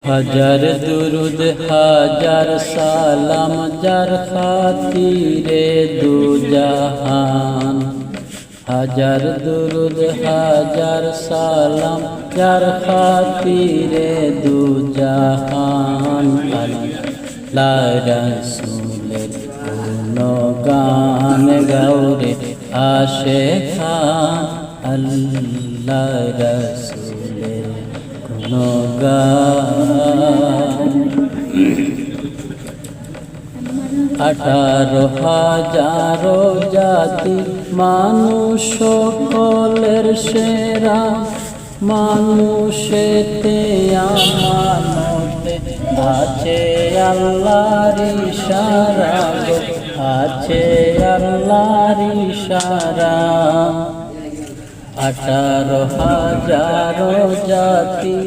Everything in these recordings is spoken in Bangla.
হাজার দুরুদ হাজার সালাম যার খাতিরে দু জাহান। হাজার দুরুদ হাজার সালাম যার খাতিরে দু জাহান। আল্লাহ রাসূলের গুণগান গাওরে আশিকান। আল্লাহ রাসূলের গুণগান। 18,000 জাতি মানুষ সকলের সেরা। মানুষেতে আমানতে আছে আল্লাহর ইশারা, আছে আল্লাহর ইশারা। 18,000 জাতি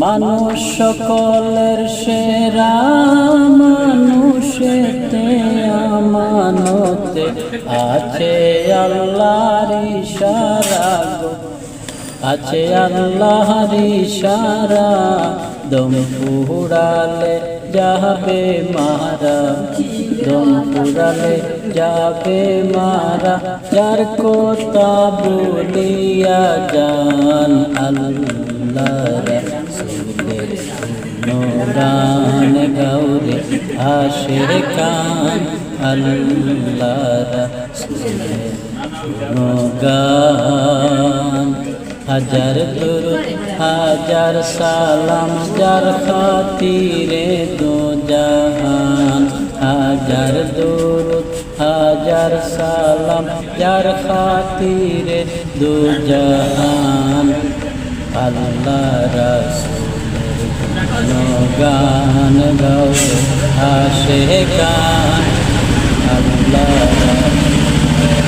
মানুষ সকলের সেরা। মানুষেতে আমানতে আছে আল্লাহর ইশারা, আছে আল্লাহর ইশারা। দম পুরালে যাবে মারা, দম পুরালে যাবে মারা। যার কথা বলিয়া যান আল্লাহ রাসূলের গুণগান গাওরে আশিকান। আল্লাহ রাসূলের গুণগান। হাজার দুরুদ হাজার সালাম যার খাতিরে দু জাহান। হাজার দুরুদ হাজার সালাম যার খাতিরে দু জাহান। আল্লাহ রাসূলের গুণগান গাওরে আশিকান। আল্লাহ রাসূলের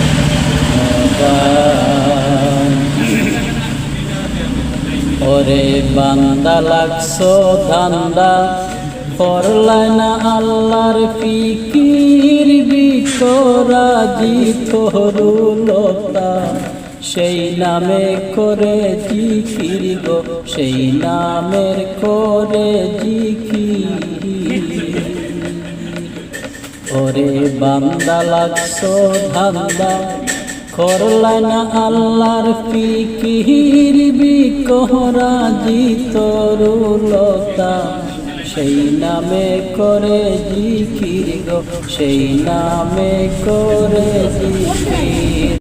গুণগান। ওরে বান্দা লাগছো ধান্দা, করলাই না আল্লাহর ফিকির। বিকরাজি তরুলতা সেই নামে করে জিকির গো, সেই নামের করে জিকির। ওরে বান্দা লাগছো ধান্দা, করলাই না আল্লাহর ফিকির। বিকরাজি তরুলতা সেই নামে করে জিকির গো, সেই নামে করে জিকির।